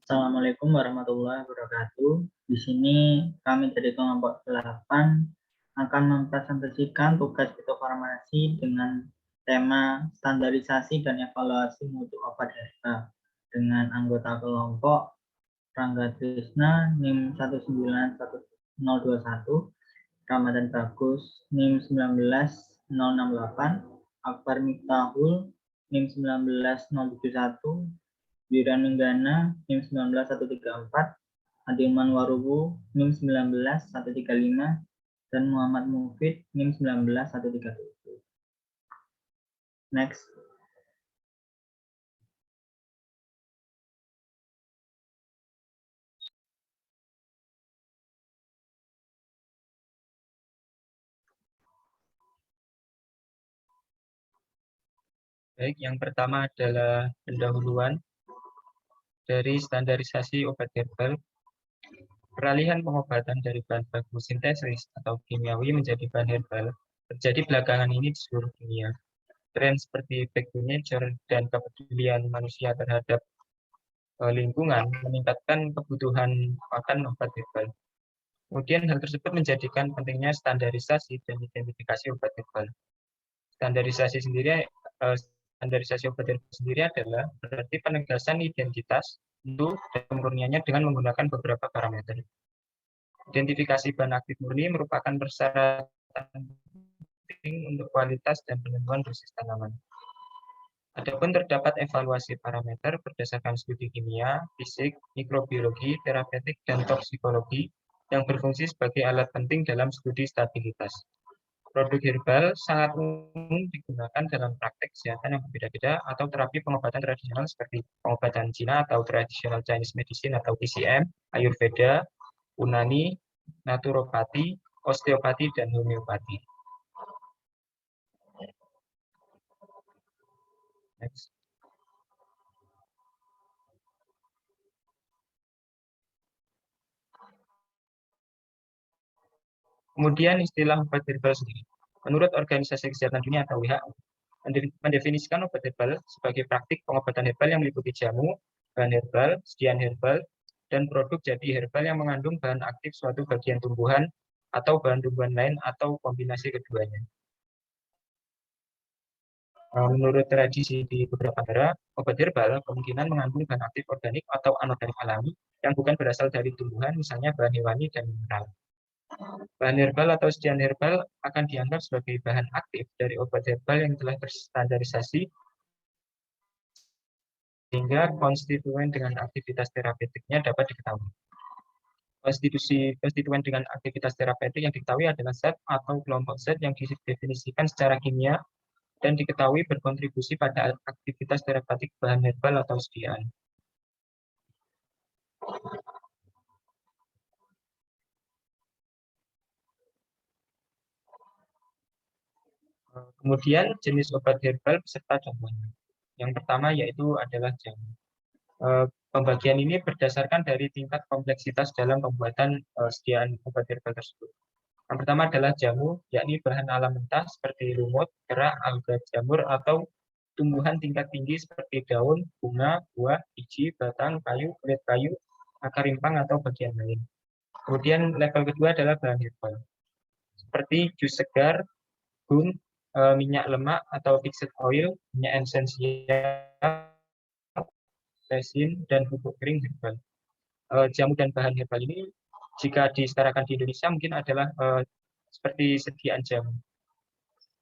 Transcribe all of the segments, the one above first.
Assalamualaikum warahmatullahi wabarakatuh. Di sini kami dari kelompok 8 akan mempresentasikan tugas fitofarmasi dengan tema standarisasi dan evaluasi mutu obat herbal dengan anggota kelompok Rangga Trisna NIM 191021, Ramadan Bagus NIM 19068, Akbar Miftahul NIM 19071, Wiranenggana NIM 19134, Adiman Warubu NIM 19135, dan Muhammad Mufid NIM 19137. Next. Baik, yang pertama adalah pendahuluan dari standarisasi obat herbal. Peralihan pengobatan dari bahan baku sintesis atau kimiawi menjadi bahan herbal terjadi belakangan ini di seluruh dunia. Tren seperti back to nature dan kepedulian manusia terhadap lingkungan meningkatkan kebutuhan makan obat herbal. Kemudian hal tersebut menjadikan pentingnya standarisasi dan identifikasi obat herbal. Standarisasi obat herbal sendiri adalah berarti penegasan identitas untuk dan murniannya dengan menggunakan beberapa parameter. Identifikasi bahan aktif murni merupakan persyaratan penting untuk kualitas dan penentuan dosis tanaman. Adapun terdapat evaluasi parameter berdasarkan studi kimia, fisik, mikrobiologi, terapeutik, dan toksikologi yang berfungsi sebagai alat penting dalam studi stabilitas. Produk herbal sangat umum digunakan dalam praktek kesehatan yang berbeda-beda atau terapi pengobatan tradisional seperti pengobatan Cina atau traditional Chinese medicine atau TCM, Ayurveda, Unani, naturopati, osteopati, dan homeopati. Next. Kemudian istilah obat herbal sendiri. Menurut Organisasi Kesehatan Dunia atau WHO, mendefinisikan obat herbal sebagai praktik pengobatan herbal yang meliputi jamu, bahan herbal, sediaan herbal, dan produk jadi herbal yang mengandung bahan aktif suatu bagian tumbuhan atau bahan tumbuhan lain atau kombinasi keduanya. Menurut tradisi di beberapa negara, obat herbal kemungkinan mengandung bahan aktif organik atau anorganik alami yang bukan berasal dari tumbuhan, misalnya bahan hewani dan mineral. Bahan herbal atau sediaan herbal akan dianggap sebagai bahan aktif dari obat herbal yang telah terstandarisasi sehingga konstituen dengan aktivitas terapeutiknya dapat diketahui. Konstituen dengan aktivitas terapeutik yang diketahui adalah zat atau kelompok zat yang didefinisikan secara kimia dan diketahui berkontribusi pada aktivitas terapeutik bahan herbal atau sediaan. Kemudian jenis obat herbal beserta contohnya. Yang pertama yaitu adalah jamu. Pembagian ini berdasarkan dari tingkat kompleksitas dalam pembuatan sediaan obat herbal tersebut. Yang pertama adalah jamu, yakni bahan alam mentah seperti lumut, kerak, alga, jamur, atau tumbuhan tingkat tinggi seperti daun, bunga, buah, biji, batang, kayu, kulit kayu, akar rimpang, atau bagian lain. Kemudian level kedua adalah bahan herbal, seperti jus segar, gum, minyak lemak atau fixed oil, minyak esensial, resin, dan bubuk kering herbal. Jamu dan bahan herbal ini jika disetarakan di Indonesia mungkin adalah seperti sediaan jamu.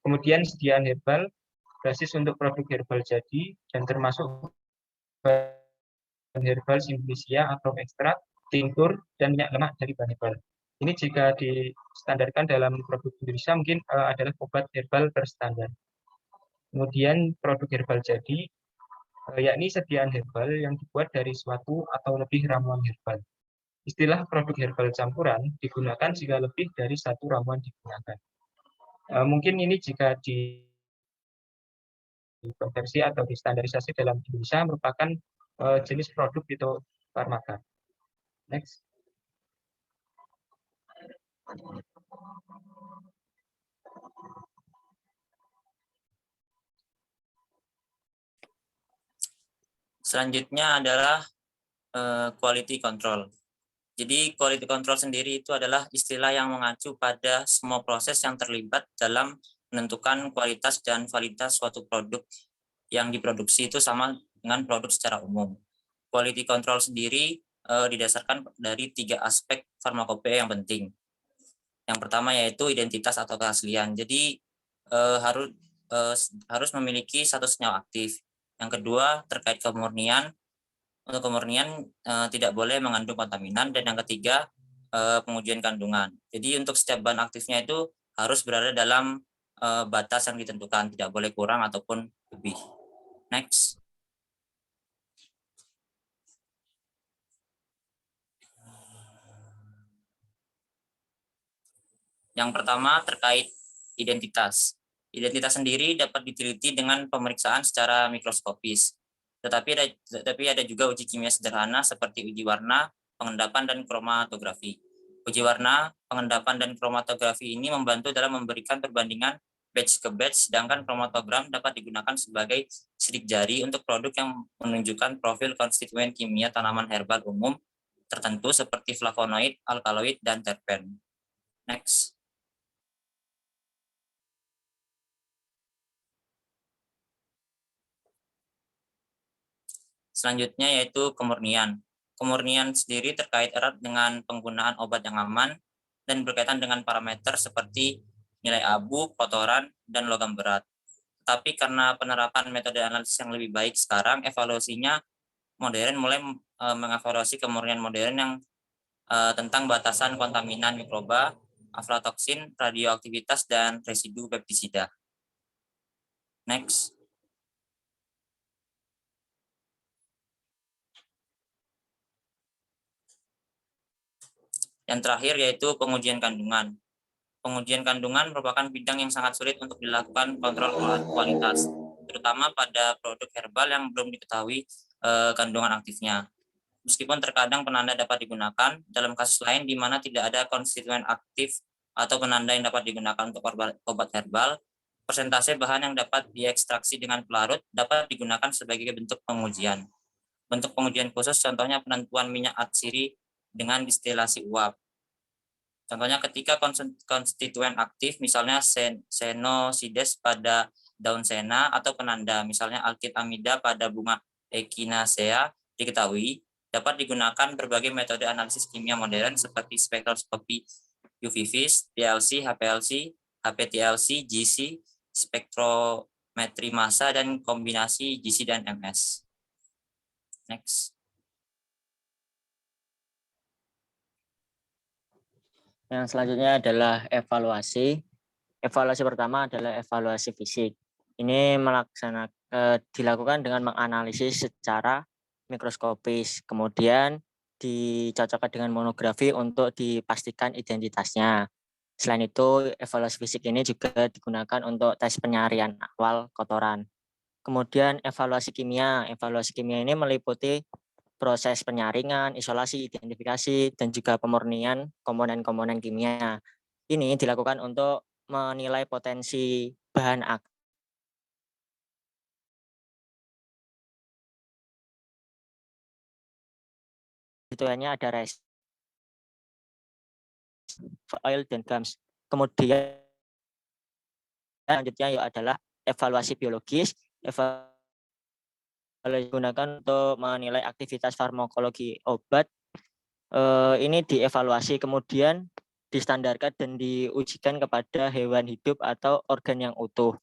Kemudian sediaan herbal basis untuk produk herbal jadi dan termasuk bahan herbal simplicia atau ekstrak, tinktur, dan minyak lemak dari bahan herbal. Ini jika distandarkan dalam produk Indonesia mungkin adalah obat herbal berstandar. Kemudian produk herbal jadi yakni sediaan herbal yang dibuat dari suatu atau lebih ramuan herbal. Istilah produk herbal campuran digunakan jika lebih dari satu ramuan digunakan. Mungkin ini jika dikonversi atau distandarisasi dalam Indonesia merupakan jenis produk fitofarmaka. Next. Selanjutnya adalah quality control. Jadi quality control sendiri itu adalah istilah yang mengacu pada semua proses yang terlibat dalam menentukan kualitas dan validitas suatu produk yang diproduksi itu sama dengan produk secara umum. Quality control sendiri didasarkan dari 3 aspek farmakopea yang penting. Yang pertama yaitu identitas atau keaslian. Jadi harus memiliki satu senyawa aktif. Yang kedua terkait kemurnian. Untuk kemurnian tidak boleh mengandung kontaminan, dan yang ketiga pengujian kandungan. Jadi untuk setiap bahan aktifnya itu harus berada dalam batas yang ditentukan, tidak boleh kurang ataupun lebih. Next. Yang pertama terkait identitas. Identitas sendiri dapat diteliti dengan pemeriksaan secara mikroskopis. Tetapi ada juga uji kimia sederhana seperti uji warna, pengendapan, dan kromatografi. Uji warna, pengendapan, dan kromatografi ini membantu dalam memberikan perbandingan batch ke batch, sedangkan kromatogram dapat digunakan sebagai sidik jari untuk produk yang menunjukkan profil konstituen kimia tanaman herbal umum tertentu seperti flavonoid, alkaloid, dan terpen. Next. Selanjutnya yaitu kemurnian. Kemurnian sendiri terkait erat dengan penggunaan obat yang aman dan berkaitan dengan parameter seperti nilai abu, kotoran, dan logam berat. Tapi karena penerapan metode analisis yang lebih baik sekarang, evaluasinya modern mulai mengevaluasi kemurnian modern yang tentang batasan kontaminan mikroba, aflatoksin, radioaktivitas, dan residu pestisida. Next. Yang terakhir yaitu pengujian kandungan. Pengujian kandungan merupakan bidang yang sangat sulit untuk dilakukan kontrol kualitas, terutama pada produk herbal yang belum diketahui kandungan aktifnya. Meskipun terkadang penanda dapat digunakan, dalam kasus lain di mana tidak ada konstituen aktif atau penanda yang dapat digunakan untuk obat herbal, persentase bahan yang dapat diekstraksi dengan pelarut dapat digunakan sebagai bentuk pengujian. Bentuk pengujian khusus contohnya penentuan minyak atsiri dengan distilasi uap. Contohnya ketika konstituen aktif misalnya senosides pada daun sena atau penanda misalnya alkit amida pada bunga echinacea diketahui, dapat digunakan berbagai metode analisis kimia modern seperti spektroskopi UV-Vis, TLC, HPLC, HPTLC, GC, spektrometri massa, dan kombinasi GC dan MS. Next. Yang selanjutnya adalah evaluasi. Evaluasi pertama adalah evaluasi fisik. Ini dilakukan dengan menganalisis secara mikroskopis, kemudian dicocokkan dengan monografi untuk dipastikan identitasnya. Selain itu, evaluasi fisik ini juga digunakan untuk tes penyarian awal kotoran. Kemudian evaluasi kimia. Evaluasi kimia ini meliputi proses penyaringan, isolasi, identifikasi, dan juga pemurnian komponen-komponen kimia. Ini dilakukan untuk menilai potensi bahan aktif. Itu hanya ada res, oil, dan gums. Kemudian selanjutnya adalah evaluasi biologis. Digunakan untuk menilai aktivitas farmakologi obat. Ini dievaluasi kemudian distandarkan dan diujikan kepada hewan hidup atau organ yang utuh.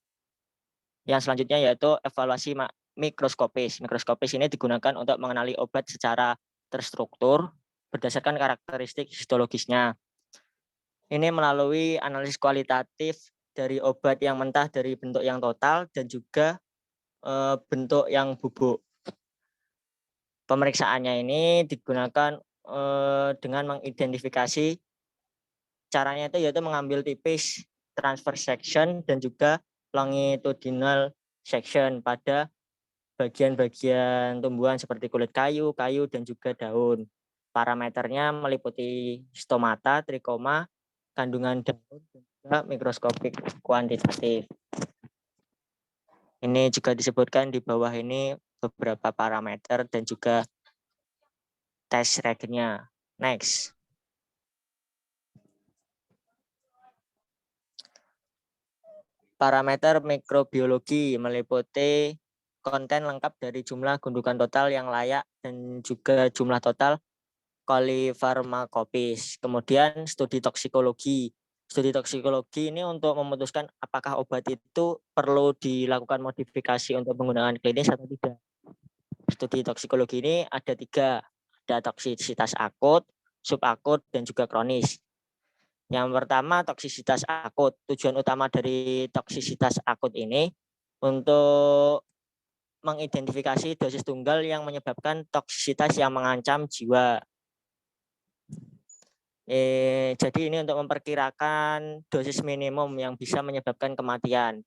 Yang selanjutnya yaitu evaluasi mikroskopis. Mikroskopis ini digunakan untuk mengenali obat secara terstruktur berdasarkan karakteristik histologisnya. Ini melalui analisis kualitatif dari obat yang mentah dari bentuk yang total dan juga bentuk yang bubuk. Pemeriksaannya ini digunakan dengan mengidentifikasi, caranya itu yaitu mengambil tipis transfer section dan juga longitudinal section pada bagian-bagian tumbuhan seperti kulit kayu, dan juga daun. Parameternya meliputi stomata, trikoma, kandungan daun, dan juga mikroskopik kuantitatif. Ini juga disebutkan di bawah ini beberapa parameter dan juga tes reagennya. Next. Parameter mikrobiologi meliputi konten lengkap dari jumlah gundukan total yang layak dan juga jumlah total kolifarmakopis. Kemudian studi toksikologi. Studi toksikologi ini untuk memutuskan apakah obat itu perlu dilakukan modifikasi untuk penggunaan klinis atau tidak. Studi toksikologi ini ada 3. Ada toksisitas akut, subakut, dan juga kronis. Yang pertama, toksisitas akut. Tujuan utama dari toksisitas akut ini untuk mengidentifikasi dosis tunggal yang menyebabkan toksisitas yang mengancam jiwa. Jadi ini untuk memperkirakan dosis minimum yang bisa menyebabkan kematian.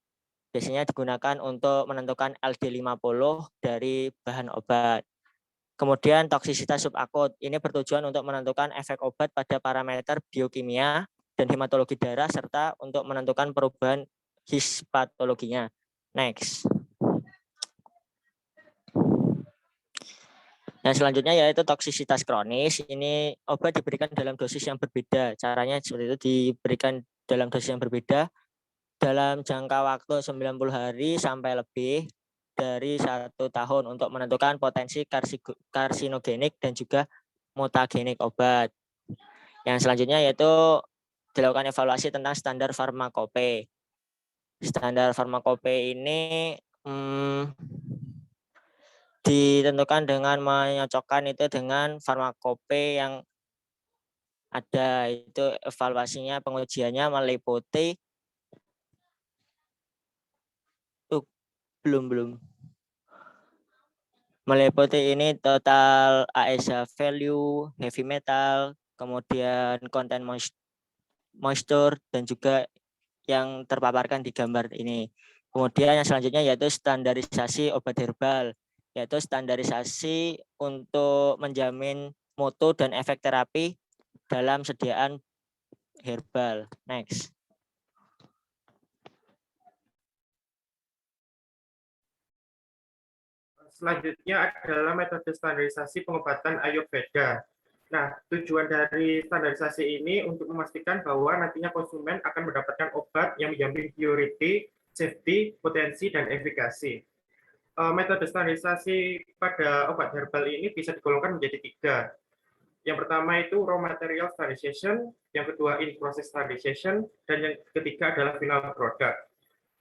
Biasanya digunakan untuk menentukan LD50 dari bahan obat. Kemudian toksisitas subakut. Ini bertujuan untuk menentukan efek obat pada parameter biokimia dan hematologi darah serta untuk menentukan perubahan histopatologinya. Next. Yang selanjutnya yaitu toksisitas kronis. Ini obat diberikan dalam dosis yang berbeda. Caranya seperti itu, diberikan dalam dosis yang berbeda dalam jangka waktu 90 hari sampai lebih dari 1 tahun untuk menentukan potensi karsinogenik dan juga mutagenik obat. Yang selanjutnya yaitu dilakukan evaluasi tentang standar farmakope. Standar farmakope ini ditentukan dengan menyocokkan itu dengan farmakope yang ada. Itu evaluasinya, pengujiannya meliputi belum meliputi ini total ASA value, heavy metal, kemudian konten moisture, dan juga yang terpaparkan di gambar ini. Kemudian yang selanjutnya yaitu standarisasi obat herbal, yaitu standarisasi untuk menjamin mutu dan efek terapi dalam sediaan herbal. Next. Selanjutnya adalah metode standarisasi pengobatan Ayurveda. Nah, tujuan dari standarisasi ini untuk memastikan bahwa nantinya konsumen akan mendapatkan obat yang menjamin purity, safety, potensi, dan efikasi. Metode standarisasi pada obat herbal ini bisa digolongkan menjadi 3. Yang pertama itu raw material standardization, yang kedua in process standardization, dan yang ketiga adalah final product.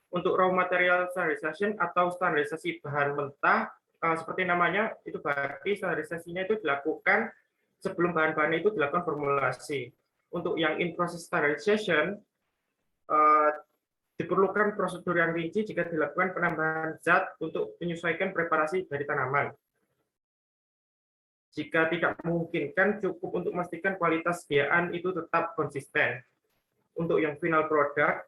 Untuk raw material standardization atau standarisasi bahan mentah, seperti namanya, itu berarti standarisasinya itu dilakukan sebelum bahan-bahan itu dilakukan formulasi. Untuk yang in process standardization, diperlukan prosedur yang rinci jika dilakukan penambahan zat untuk menyesuaikan preparasi dari tanaman. Jika tidak memungkinkan, cukup untuk memastikan kualitas sediaan itu tetap konsisten. Untuk yang final produk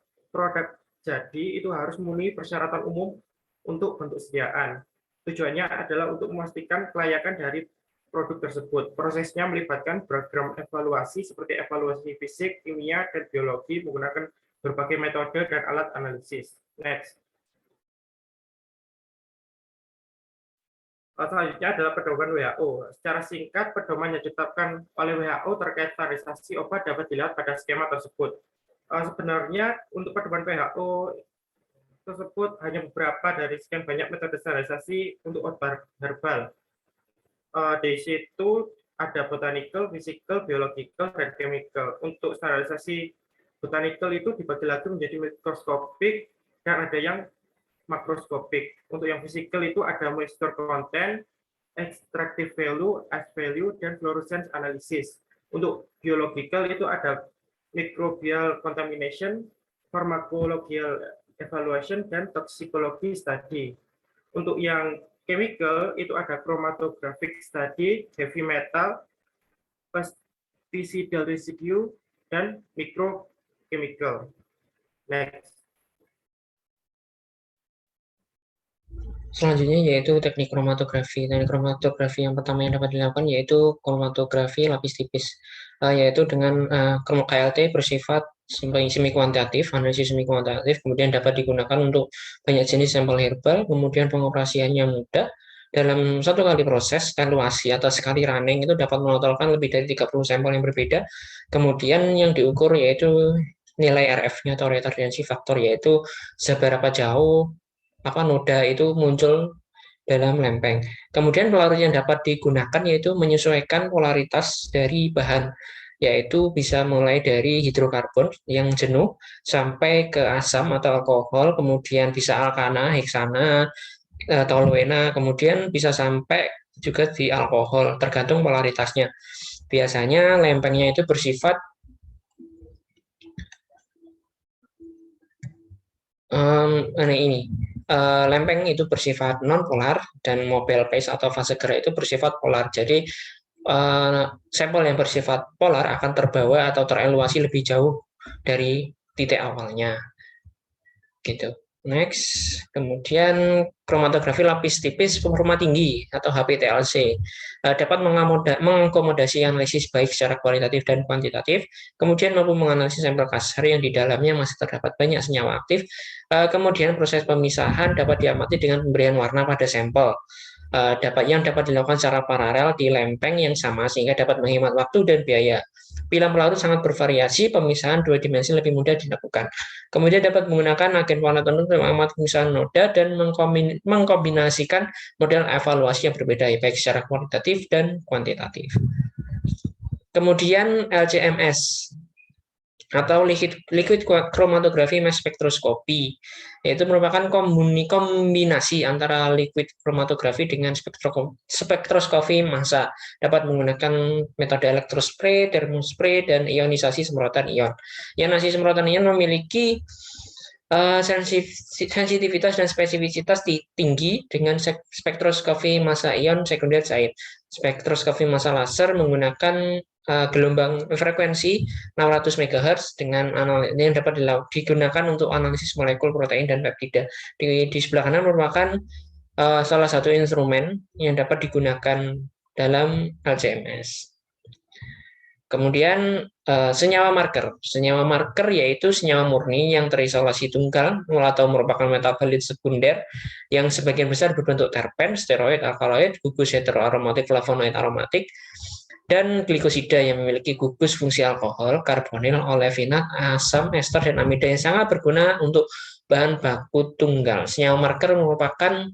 jadi itu harus memenuhi persyaratan umum untuk bentuk sediaan. Tujuannya adalah untuk memastikan kelayakan dari produk tersebut. Prosesnya melibatkan program evaluasi seperti evaluasi fisik, kimia, dan biologi menggunakan berbagai metode dan alat analisis. Next. Selanjutnya adalah pedoman WHO. Secara singkat, pedoman yang ditetapkan oleh WHO terkait standarisasi obat dapat dilihat pada skema tersebut. Sebenarnya untuk pedoman WHO tersebut hanya beberapa dari sekian banyak metode standarisasi untuk obat herbal. Di situ ada botanical, physical, biological, dan chemical. Untuk standarisasi botanical itu dibagi lagi menjadi mikroskopik dan ada yang makroskopik. Untuk yang physical itu ada moisture content, extractive value, H value, dan fluorescence analysis. Untuk biological itu ada microbial contamination, pharmacological evaluation, dan toxicology study. Untuk yang chemical itu ada chromatographic study, heavy metal, pesticidal residue, dan microchemical. Next. Selanjutnya yaitu teknik kromatografi. Teknik kromatografi yang pertama yang dapat dilakukan yaitu kromatografi lapis tipis, yaitu dengan KLT bersifat semi kuantitatif, analisis semi kuantitatif, kemudian dapat digunakan untuk banyak jenis sampel herbal, kemudian pengoperasiannya mudah, dalam satu kali proses evaluasi atau sekali running itu dapat menotolkan lebih dari 30 sampel yang berbeda. Kemudian yang diukur yaitu nilai RF-nya atau retardansi faktor, yaitu seberapa jauh noda itu muncul dalam lempeng. Kemudian pelarut yang dapat digunakan yaitu menyesuaikan polaritas dari bahan, yaitu bisa mulai dari hidrokarbon yang jenuh sampai ke asam atau alkohol, kemudian bisa alkana, heksana, toluena, kemudian bisa sampai juga di alkohol, tergantung polaritasnya. Biasanya lempengnya itu bersifat lempeng itu bersifat non-polar dan mobile phase atau fase gerak itu bersifat polar. Jadi sampel yang bersifat polar akan terbawa atau tereluasi lebih jauh dari titik awalnya. Gitu. Next, kemudian kromatografi lapis tipis performa tinggi atau HPTLC dapat mengakomodasi analisis baik secara kualitatif dan kuantitatif, kemudian mampu menganalisis sampel kasar yang di dalamnya masih terdapat banyak senyawa aktif. Kemudian proses pemisahan dapat diamati dengan pemberian warna pada sampel. Yang dapat dilakukan secara paralel di lempeng yang sama sehingga dapat menghemat waktu dan biaya. Pilihan pelarut sangat bervariasi, pemisahan dua dimensi lebih mudah dilakukan. Kemudian dapat menggunakan agen warna tertentu untuk mengamati pemisahan noda dan mengkombinasikan model evaluasi yang berbeda, baik secara kualitatif dan kuantitatif. Kemudian LCMS atau liquid chromatography mass spectroscopy, yaitu merupakan kombinasi antara liquid chromatography dengan spektroskopi massa, dapat menggunakan metode elektrospray, termospray, dan ionisasi semprotan ion. Ionisasi semprotan ion memiliki sensitivitas dan spesifisitas tinggi dengan spektroskopi massa ion sekunder cair. Spektroskopi massa laser menggunakan gelombang frekuensi 600 MHz dengan yang dapat digunakan untuk analisis molekul protein dan peptida. Di sebelah kanan merupakan salah satu instrumen yang dapat digunakan dalam LCMS. Kemudian senyawa marker. Senyawa marker yaitu senyawa murni yang terisolasi tunggal atau merupakan metabolit sekunder yang sebagian besar berbentuk terpen, steroid, alkaloid, gugus heteroaromatik, flavonoid aromatik, dan glikosida yang memiliki gugus fungsi alkohol, karbonil, olevinat, asam, ester, dan amida yang sangat berguna untuk bahan baku tunggal. Senyawa marker merupakan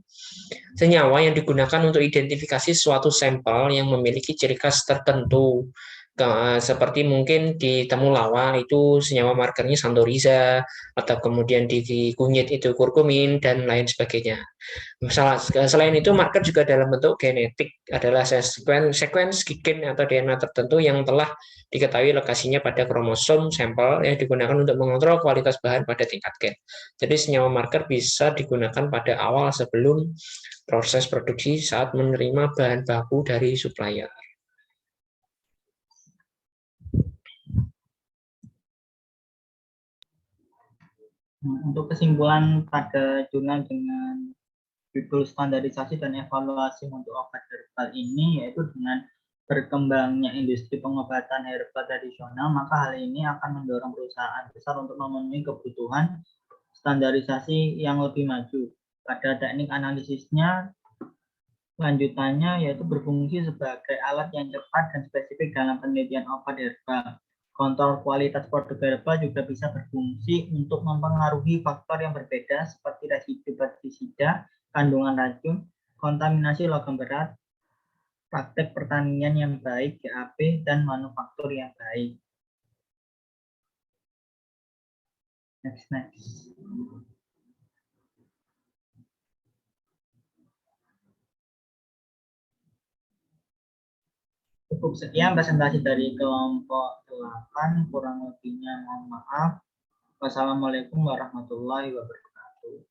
senyawa yang digunakan untuk identifikasi suatu sampel yang memiliki ciri khas tertentu. Seperti mungkin di temulawak itu senyawa markernya santoriza, atau kemudian di kunyit itu kurkumin, dan lain sebagainya. Selain itu, marker juga dalam bentuk genetik adalah sequence gen atau DNA tertentu yang telah diketahui lokasinya pada kromosom sampel yang digunakan untuk mengontrol kualitas bahan pada tingkat gen. Jadi senyawa marker bisa digunakan pada awal sebelum proses produksi saat menerima bahan baku dari supplier. Untuk kesimpulan pada jurnal dengan judul standarisasi dan evaluasi untuk obat herbal ini, yaitu dengan berkembangnya industri pengobatan herbal tradisional, maka hal ini akan mendorong perusahaan besar untuk memenuhi kebutuhan standarisasi yang lebih maju. Pada teknik analisisnya, lanjutannya yaitu berfungsi sebagai alat yang cepat dan spesifik dalam penelitian obat herbal. Kontrol kualitas produk herbal juga bisa berfungsi untuk mempengaruhi faktor yang berbeda seperti residu pestisida, kandungan racun, kontaminasi logam berat, praktek pertanian yang baik, GAP, dan manufaktur yang baik. Next. Cukup sekian presentasi dari kelompok 8, kurang lebihnya mohon maaf. Wassalamualaikum warahmatullahi wabarakatuh.